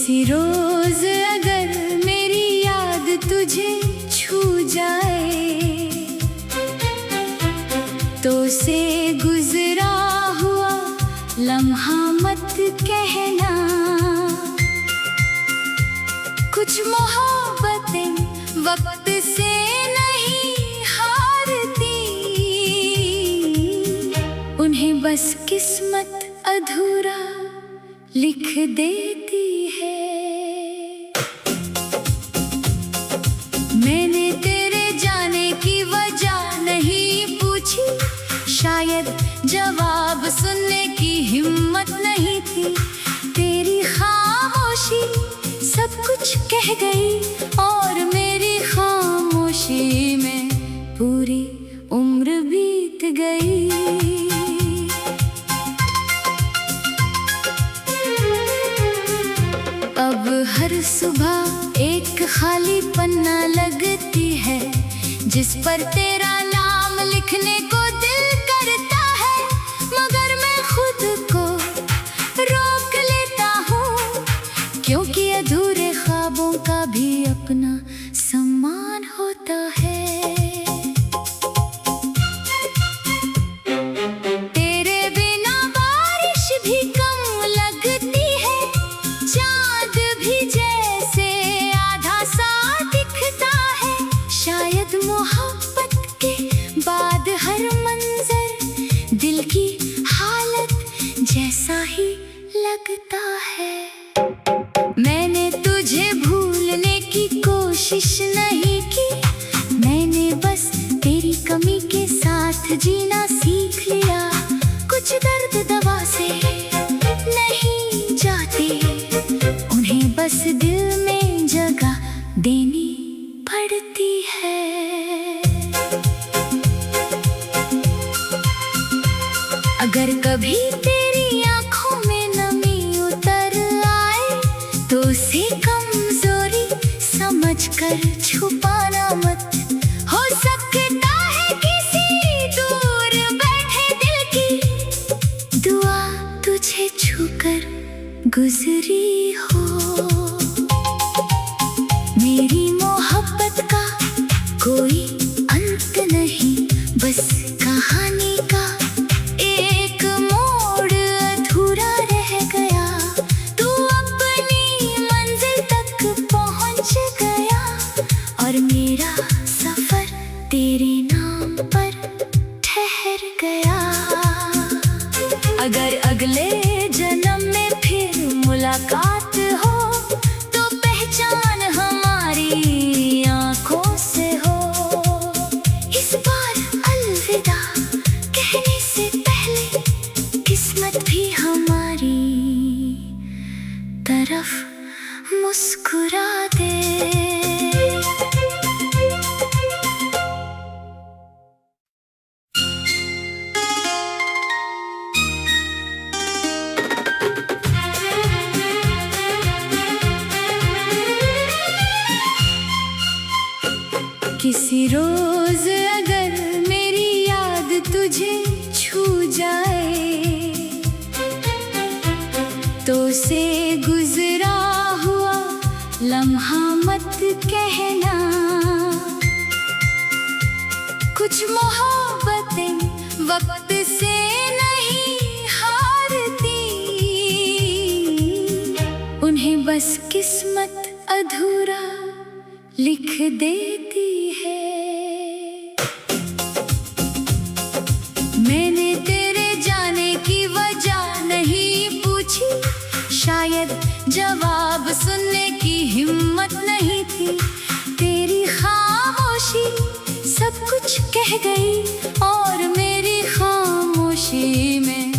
किसी रोज अगर मेरी याद तुझे छू जाए तो से गुजरा हुआ लम्हा मत कहना। कुछ मोहब्बतें वक्त से नहीं हारती, उन्हें बस किस्मत अधूरा लिख देती है। मैंने तेरे जाने की वजह नहीं पूछी, शायद जवाब सुनने की हिम्मत नहीं थी। तेरी खामोशी सब कुछ कह गई और मेरी खामोशी में पूरी उम्र बीत गई। अब हर सुबह एक खाली पन्ना लगती है, जिस पर तेरा नाम लिखने को दिल करता है, मगर मैं खुद को रोक लेता हूँ, क्योंकि अधूरे ख्वाबों का भी अपना सम्मान होता है। तेरे बिना बारिश भी कम लगती है, चाँद भी जैसे आधा सा दिखता है। शायद मोहब्बत के बाद हर मंजर दिल की हालत जैसा ही लगता है। मैंने तुझे भूलने की कोशिश नहीं की, मैंने बस तेरी कमी के साथ जीना सीख लिया। कुछ दर्द दवा से नहीं जाते, उन्हें बस दिल में जगह देनी पड़ती है। अगर कभी तेरी आंखों में नमी उतर आए तो उसे कमजोरी समझकर छुपाना मत। हो सकता है किसी दूर बैठे दिल की दुआ तुझे छूकर गुजरी हो। मेरी मोहब्बत का कोई अंत नहीं, बस कहानी का एक मोड़ अधूरा रह गया। तू अपनी मंजिल तक पहुंच गया और मेरा सफर तेरे नाम पर ठहर गया। अगर अगले जन्म में फिर मुलाकात हो तो पहचान हमारी आंखों से हो। इस बार अलविदा कहने से पहले किस्मत भी हमारी तरफ मुस्कुरा दे। किसी रोज अगर मेरी याद तुझे छू जाए तो से गुजरा हुआ लम्हा मत कहना। कुछ मोहब्बतें वक्त से नहीं हारती, उन्हें बस किस्मत अधूरा लिख देती है। मैंने तेरे जाने की वजह नहीं पूछी, शायद जवाब सुनने की हिम्मत नहीं थी। तेरी खामोशी सब कुछ कह गई और मेरी खामोशी में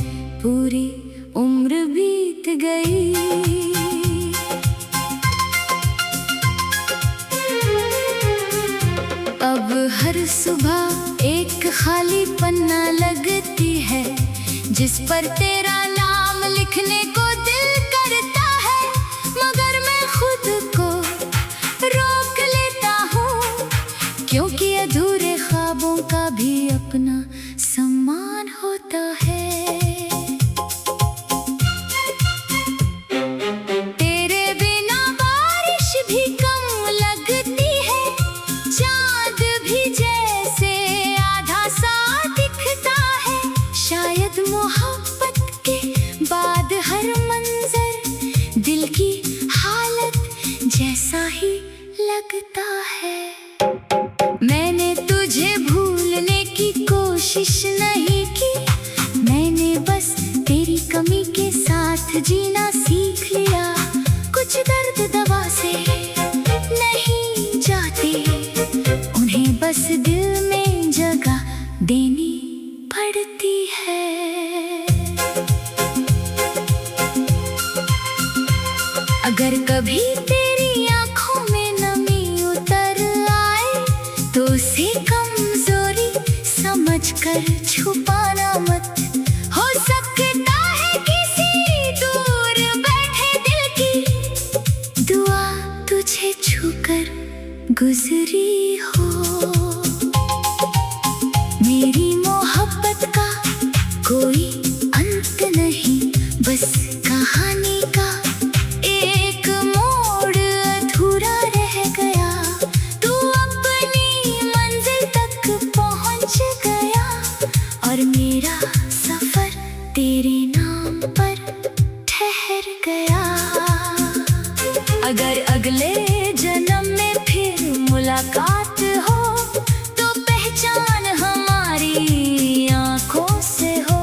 पूरी उम्र बीत गई। अब हर सुबह एक खाली पन्ना लगती है, जिस पर तेरा नाम लिखने को दिल करता है, मगर मैं खुद को रोक लेता हूँ, क्योंकि अधूरे ख्वाबों का भी अपना सम्मान होता है। तेरे बिना लगता है। मैंने तुझे भूलने की कोशिश नहीं की, मैंने बस तेरी कमी के साथ जीना सीख लिया। कुछ दर्द दवा से नहीं जाते, उन्हें बस दिल में जगह देनी पड़ती है। अगर कभी तेरी आंखों में नमी उतर आए तो उसे कमजोरी समझकर छुपाना मत। हो सकता है किसी दूर बैठे दिल की दुआ तुझे छूकर गुजरी हो। मेरी मोहब्बत का कोई अंत नहीं, बस कहानी का एक मोड़ अधूरा रह गया। तू अपनी मंजिल तक पहुंच गया और मेरा सफर तेरे नाम पर ठहर गया। अगर अगले जन्म में फिर मुलाकात हो तो पहचान हमारी आंखों से हो।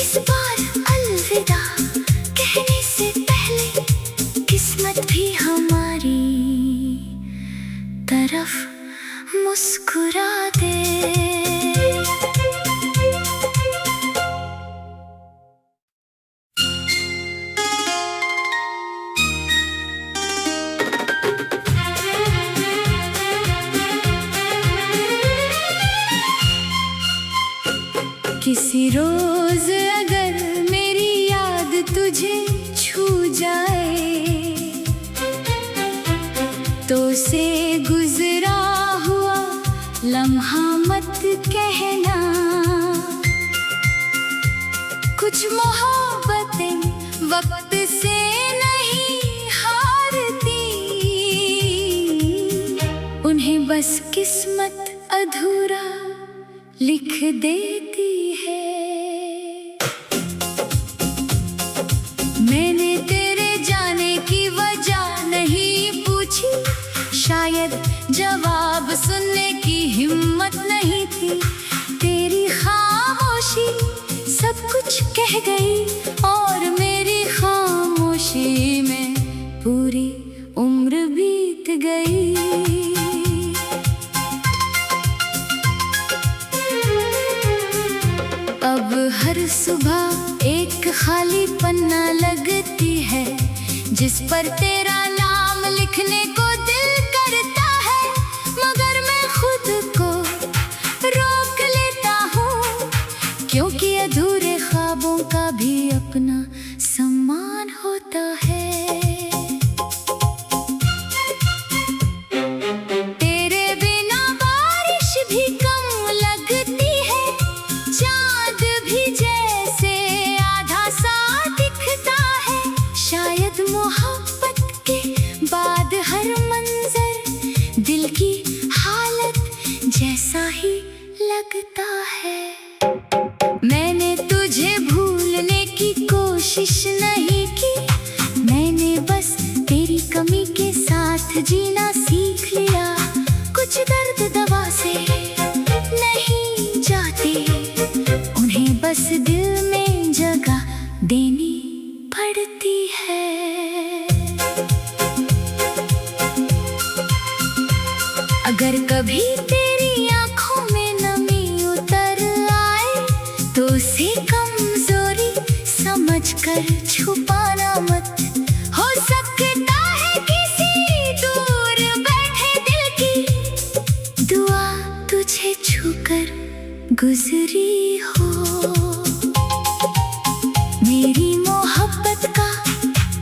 इस बार अलविदा कहने से पहले किस्मत भी हमारी तरफ मुस्कुरा दे। किसी रोज अगर मेरी याद तुझे छू जाए तो से गुजरा हुआ लम्हा मत कहना। कुछ मोहब्बतें वक्त से नहीं हारती, उन्हें बस किस्मत अधूरा लिख देती है। मैंने तेरे जाने की वजह नहीं पूछी, शायद जवाब सुनने की हिम्मत नहीं थी। तेरी खामोशी सब कुछ कह गई और मेरी खामोशी में पूरी उम्र बीत गई। अब हर सुबह एक खाली पन्ना लगती है, जिस पर तेरा नाम लिखने को दिल करता है। मगर मैं खुद को रोक लेता हूँ, क्योंकि अधूरे ख्वाबों का भी अपना सम्मान होता है। तेरे बिना बारिश भी कम लगती है, चाँद भी जैसे आधा सा दिखता है। शायद मोहब्बत के बाद हर मंजर दिल की हालत जैसा ही लगता है। मैंने तुझे भूलने की कोशिश नहीं की, मैंने बस तेरी कमी के साथ जीना सीख लिया। कुछ दर्द दवा से नहीं जाते, उन्हें बस दिल में जगह देनी पड़ती है। अगर कभी तेरी आंखों में नमी उतर आए तो उसे कमजोरी समझकर छुपाना मत। हो सकता है किसी दूर बैठे दिल की दुआ तुझे छूकर गुजरी हो। मेरी मोहब्बत का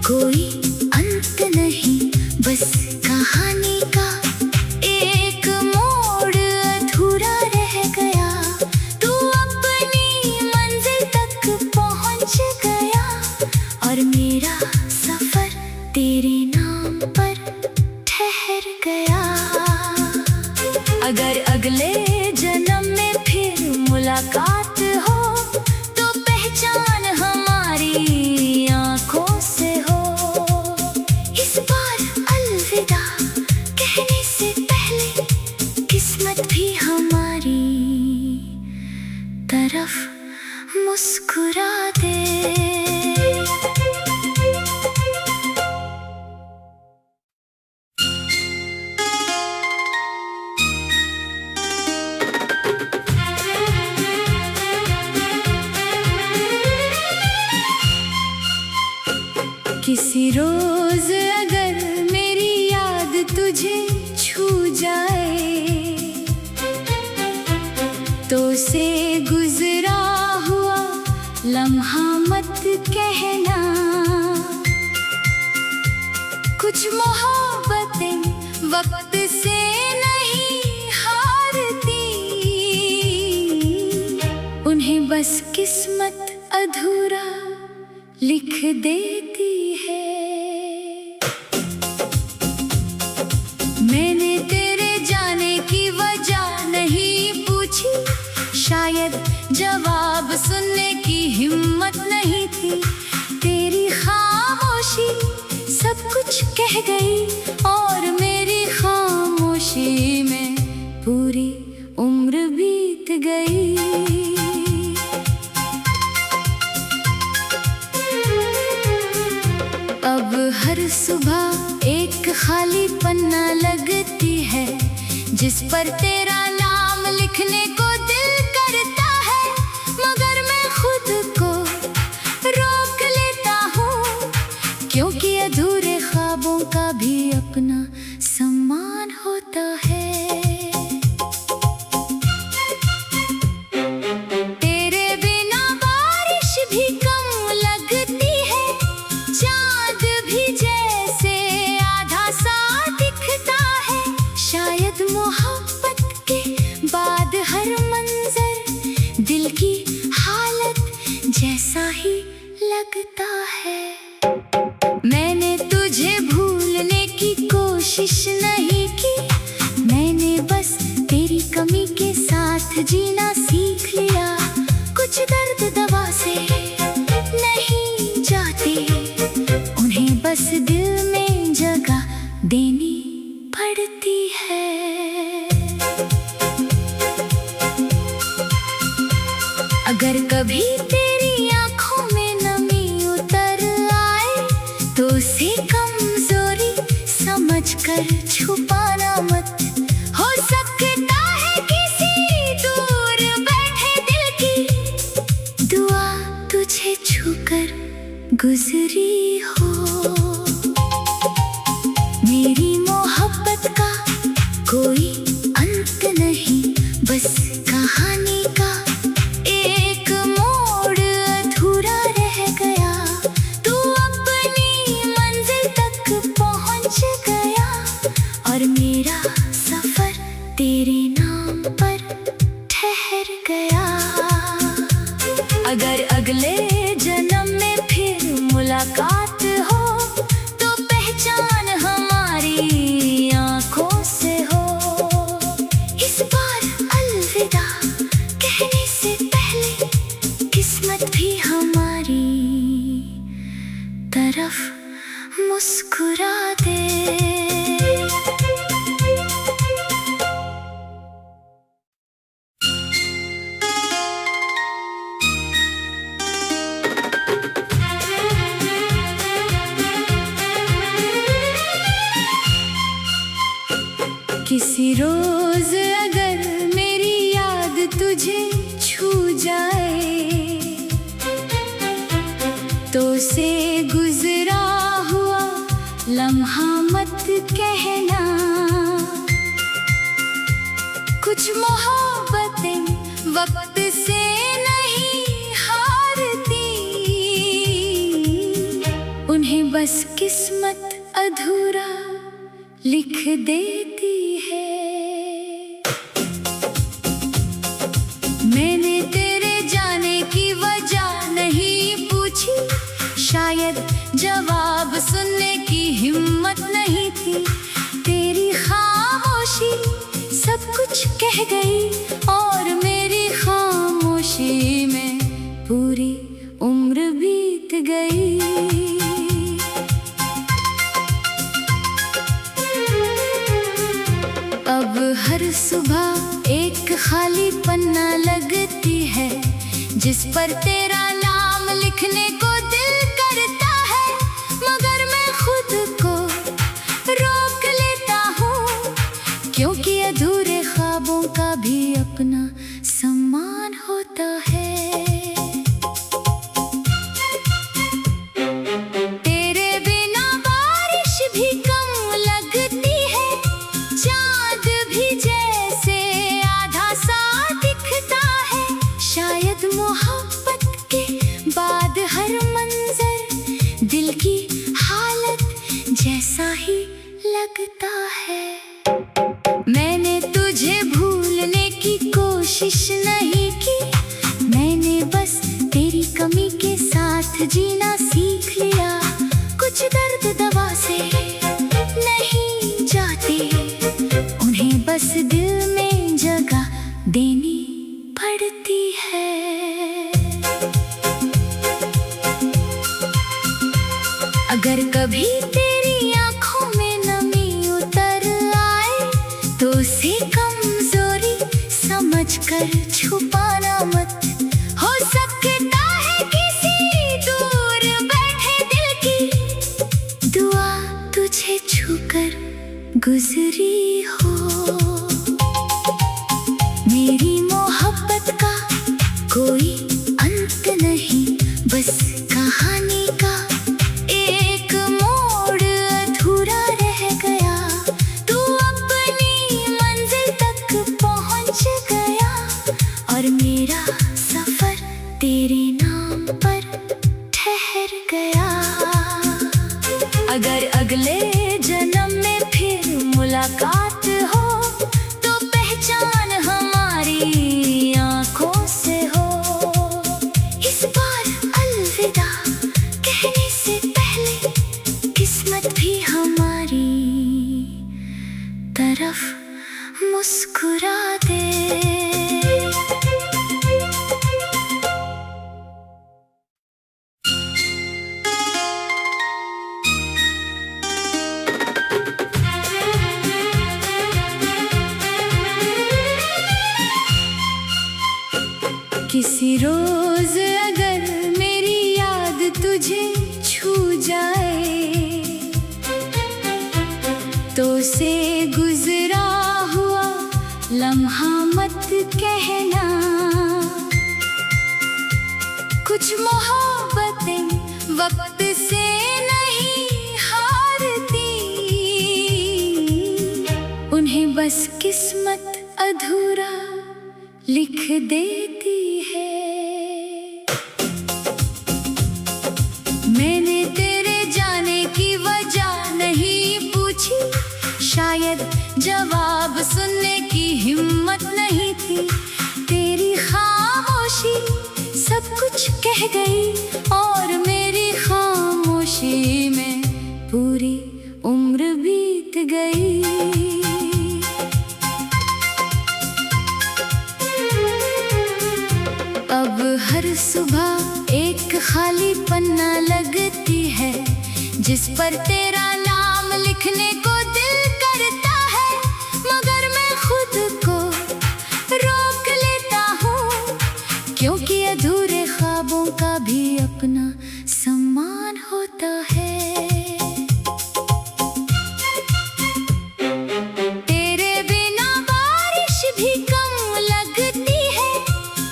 कोई अंत नहीं, बस कहानी का एक मोड़ अधूरा रह गया। तू अपनी मंजिल तक पहुंच गया और मेरा सफर तेरे नाम पर ठहर गया। अगर अगले जन्म में फिर मुलाकात हो तो पहचान हमारी आंखों से हो। इस बार अलविदा रोज अगर मेरी याद तुझे छू जाए तो से गुजरा हुआ लम्हा मत कहना। कुछ मोहब्बतें वक्त से नहीं हारती, उन्हें बस किस्मत अधूरा लिख देती है। मैंने तेरे जाने की वजह नहीं पूछी, शायद जवाब सुनने की हिम्मत नहीं थी। तेरी खामोशी सब कुछ कह गई और मेरी खामोशी में पूरी उम्र बीत गई। अब हर सुबह एक खाली पन्ना लगती है, जिस पर तेरा नाम लिखने को दिल करता है, मगर मैं खुद को रोक लेता हूँ, क्योंकि अधूरे ख्वाबों का भी अपना सम्मान होता है। तेरे बिना बारिश भी कम लगती है, चाँद भी जैसे आधा सा दिखता है। शायद मोहब्बत के बाद हर मंजर दिल की हालत जैसा ही लगता है। मैंने तुझे भूलने की कोशिश नहीं की, मैंने बस तेरी कमी के साथ जीना सीख लिया। कुछ दर्द दवा से नहीं जाते, उन्हें बस दिल में जगह देनी पड़ती है। अगर कभी तेरी आंखों में नमी उतर आए तो उसे कमजोरी समझकर छुपाना मत। हो सकता है किसी दूर बैठे दिल की दुआ तुझे छूकर गुजरी हो। मेरी मोहब्बत का कोई अंत नहीं, बस कहानी का एक मोड़ अधूरा रह गया। तू अपनी मंजिल तक पहुंच गया और मेरा सफर तेरे नाम पर ठहर गया। अगर अगले जन्म में फिर मुलाकात हो तो पहचान हमारी आंखों से हो। इस बार अलविदा कहने से पहले किस्मत भी हमारी तरफ मुस्कुरा दे। किसी रोज अगर मेरी याद तुझे छू जाए तो से गुजरा हुआ लम्हा मत कहना। कुछ मोहब्बतें वक्त से नहीं हारती, उन्हें बस किस्मत अधूरा लिख देती है। मैंने तेरे जाने की वजह नहीं पूछी, शायद जवाब सुनने की हिम्मत नहीं थी। तेरी खामोशी सब कुछ कह गई और मेरी खामोशी में पूरी उम्र बीत गई। अब हर सुबह एक खाली पन्ना लगती है, जिस पर तेरा नाम लिखने को दिल करता है, मगर मैं खुद को रोक लेता हूँ, क्योंकि अधूरे ख्वाबों का भी अपना सम्मान होता है। तेरे बिना साथ जीना सीख लिया। कुछ दर्द दवा से नहीं जाते, उन्हें बस दिल में जगह देनी पड़ती है। अगर कभी तेरी आंखों में नमी उतर आए तो उसे कमजोरी समझकर छुपाना मत। हो सकता है किसी दूर बैठे दिल की दुआ तुझे छूकर गुजरी हो। मेरी मोहब्बत का कोई अंत नहीं, बस कहानी का एक मोड़ अधूरा रह गया। तू अपनी मंजिल तक पहुंच गया और मेरा सफर तेरे नाम पर ठहर गया। अगर अगले जन्म में फिर मुलाकात हो तो पहचान हमारी आंखों से हो। इस बार अलविदा कहने से पहले किस्मत भी हमारी तरफ मुस्कुरा दे। किसी रोज अगर मेरी याद तुझे छू जाए तो से गुजरा हुआ लम्हा मत कहना। कुछ मोहब्बतें वक्त से नहीं हारती, उन्हें बस किस्मत अधूरा लिख देती है। मैंने तेरे जाने की वजह नहीं पूछी, शायद जवाब सुनने की हिम्मत नहीं थी। तेरी खामोशी सब कुछ कह गई और मेरी खामोशी में पूरी उम्र बीत गई। अब हर सुबह एक खाली पन्ना लगती है, जिस पर तेरा नाम लिखने को दिल करता है। मगर मैं खुद को रोक लेता हूँ, क्योंकि अधूरे ख्वाबों का भी अपना सम्मान होता है। तेरे बिना बारिश भी कम लगती है,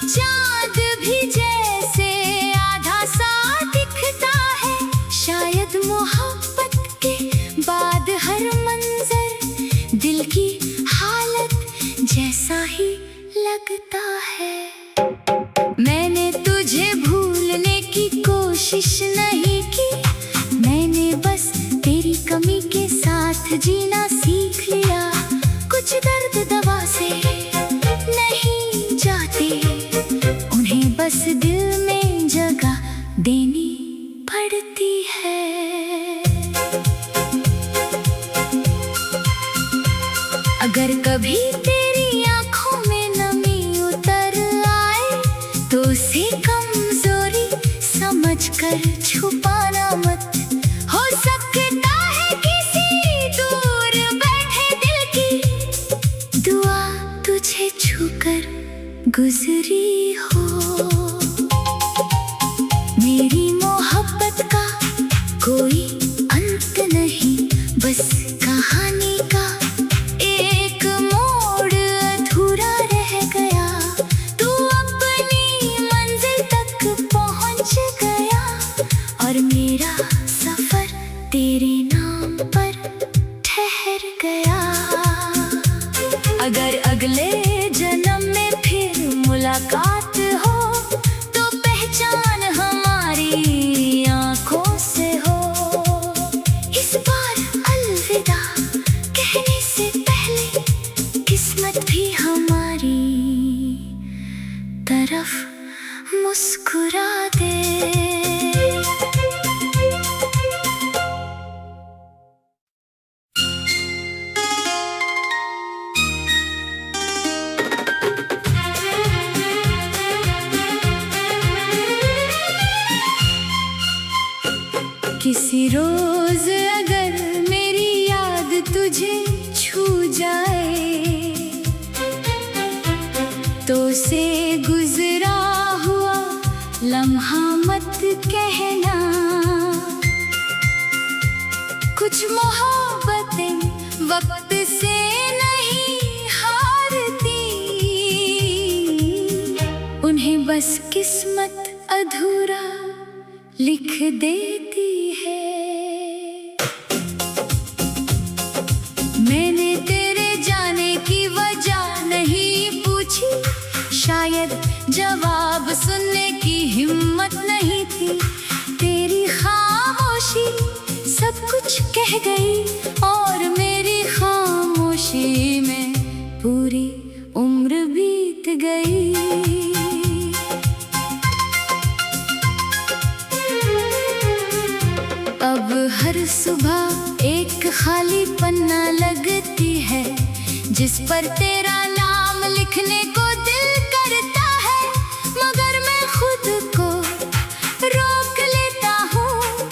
चाँद भी जैसे आधा सा दिखता है। शायद मोहब्बत के बाद हर मंजर दिल की हालत जैसा ही लगता है। मैंने तुझे भूलने की कोशिश नहीं की, मैंने बस तेरी कमी के साथ जीना सीख लिया। कुछ दर्द दवा से नहीं जाते, उन्हें बस दिल में जगह देनी पड़ती है। अगर कभी तेरी आंखों में नमी उतर आए तो उसे कमजोरी समझकर छुपाना मत। हो सकता है किसी दूर बैठे दिल की दुआ तुझे छूकर गुजरी हो। मेरी मोहब्बत का कोई अंत नहीं, बस कहानी का एक मोड़ अधूरा रह गया। तू अपनी मंजिल तक पहुंच गया और मेरा सफर तेरे नाम पर ठहर गया। अगर अगले जन्म में फिर मुलाकात हो कुछ मोहब्बतें वक्त से नहीं हारती, उन्हें बस किस्मत अधूरा लिख देती है। मैंने तेरे जाने की वजह नहीं पूछी, शायद जवाब सुनने की हिम्मत नहीं थी। तेरी खामोशी सब कुछ कह गई और मेरी खामोशी में पूरी उम्र बीत गई। अब हर सुबह एक खाली पन्ना लगती है, जिस पर तेरा नाम लिखने को दिल करता है, मगर मैं खुद को रोक लेता हूँ,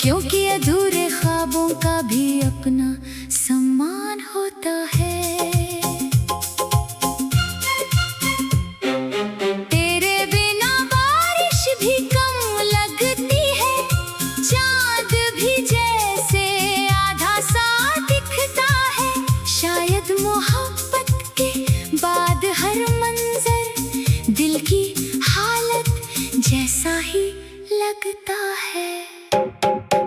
क्योंकि अधूरे ख्वाबों का भी अपना सम्मान होता है। तेरे बिना बारिश भी कम लगती है, चाँद भी जैसे आधा सा दिखता है। शायद मोहब्बत के बाद हर मंजर दिल की हालत जैसा ही लगता है।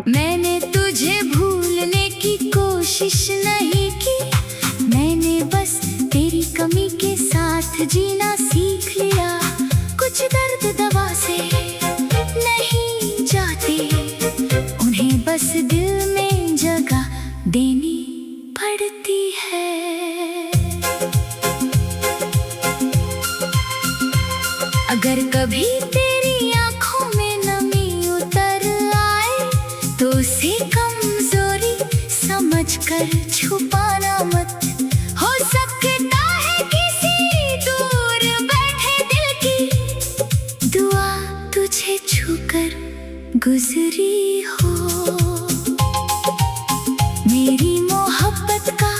मैंने तुझे भूलने की कोशिश नहीं की, मैंने बस तेरी कमी के साथ जीना सीख लिया। कुछ दर्द दवा से नहीं जाते, उन्हें बस दिल में जगह देनी पड़ती है। अगर कभी तेरी आंखों में नमी उतर आए, तो उसे कमजोरी समझकर छुपाना मत। हो सकता है किसी दूर बैठे दिल की दुआ तुझे छूकर गुजरी हो। मेरी मोहब्बत का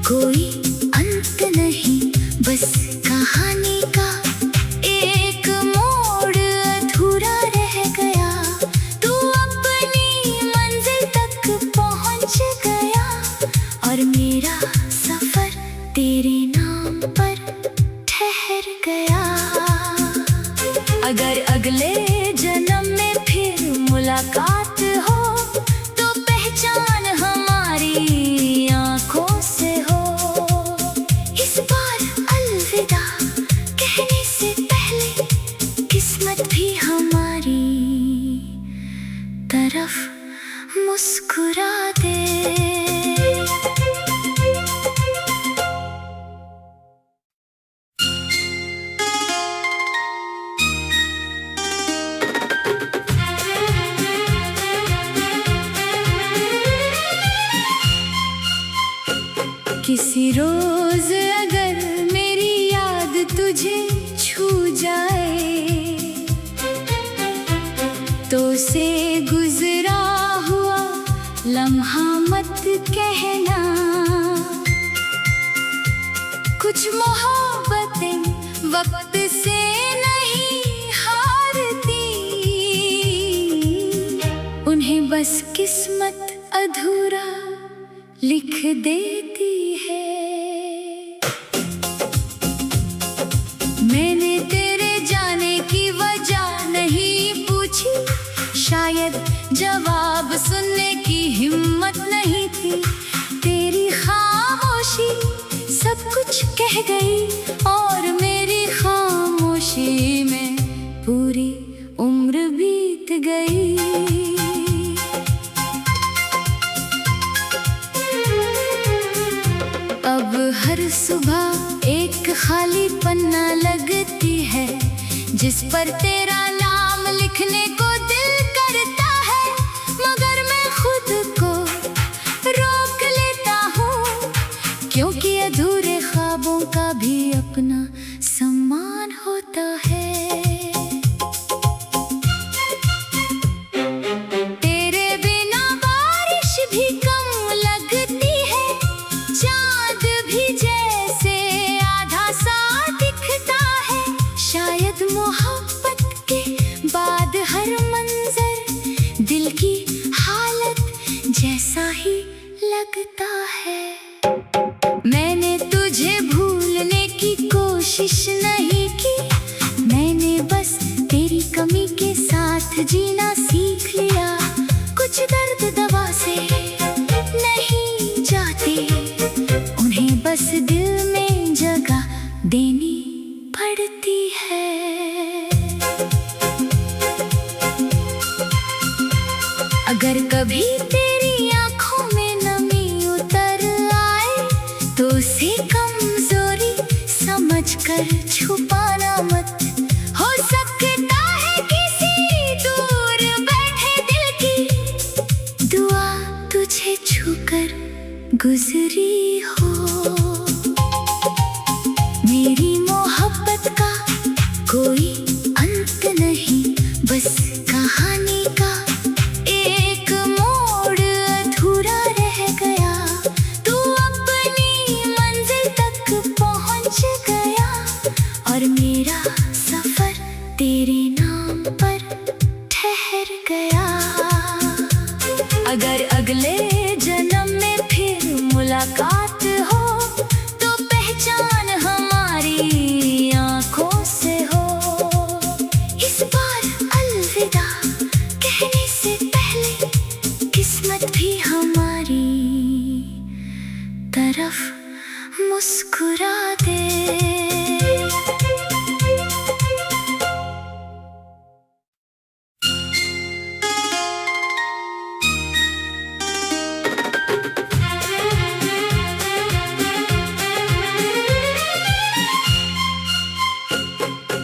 कोई अंत नहीं, बस कहानी का एक मोड़ अधूरा रह गया। तू अपनी मंजिल तक पहुंच गया और मेरा सफर तेरे नाम पर ठहर गया। अगर अगले जन्म में फिर मुलाकात हो, तो पहचान हमारी आंखों से हो। इस बार अलविदा कहने से पहले किस्मत भी हमारी तरफ मुस्कुरा दे। किसी रोज अगर मेरी याद तुझे छू जाए, तो से गुजरा हुआ लम्हा मत कहना। कुछ मोहब्बतें वक्त से नहीं हारती, उन्हें बस किस्मत अधूरा लिख देती है। मैंने तेरे जाने की वजह नहीं पूछी, शायद जवाब सुनने की हिम्मत नहीं थी। तेरी खामोशी सब कुछ कह गई और मेरी खामोशी में पूरी उम्र बीत गई। अब हर सुबह एक खाली पन्ना लगती है, जिस पर तेरा नाम लिखने को दिल करता है, मगर मैं खुद को रोक लेता हूँ, क्योंकि अधूरे ख्वाबों का भी अपना सम्मान होता है। तेरे बिना बारिश भी कम लगती है, चाँद भी जैसे आधा सा दिखता है। शायद मोहब्बत के बाद हर मंजर दिल की हालत जैसा ही कोशिश नहीं की, मैंने बस तेरी कमी के साथ जीना सीख लिया। कुछ दर्द दवा से नहीं जाते, उन्हें बस दिल में जगह देनी पड़ती है। अगर कभी तेरी आंखों में नमी उतर आए तो उसे कमजोरी समझकर छुपाना मत। हो सकता है किसी दूर बैठे दिल की दुआ तुझे छूकर गुजरी हो। मेरी मोहब्बत का कोई अंत नहीं, बस कहानी का एक मोड़ अधूरा रह गया। तू अपनी मंजिल तक पहुंच गया और मेरा सफर तेरे नाम पर ठहर गया। अगर अगले जन्म में फिर मुलाकात हो तो पहचान हमारी आंखों से हो। इस बार अलविदा कहने से पहले किस्मत भी हमारी तरफ मुस्कुरा दे।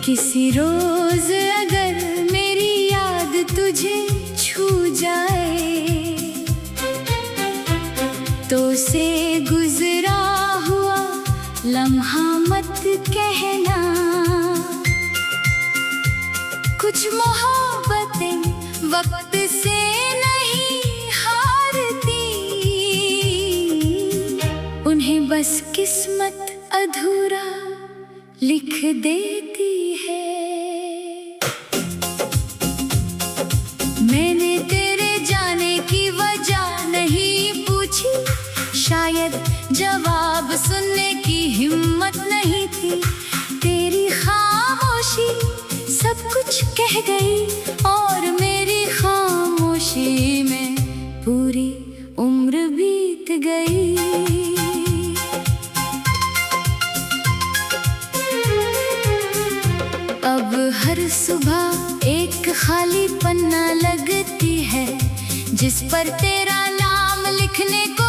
किसी रोज अगर मेरी याद तुझे छू जाए तो से गुजरा हुआ लम्हा मत कहना। कुछ मोहब्बतें वक्त से नहीं हारती, उन्हें बस किस्मत अधूरा लिख देती है। मैंने तेरे जाने की वजह नहीं पूछी, शायद जवाब सुनने की हिम्मत नहीं थी। तेरी खामोशी सब कुछ कह गई और मेरी खामोशी में पूरी उम्र बीत गई। अब हर सुबह एक खाली पन्ना लगती है जिस पर तेरा नाम लिखने को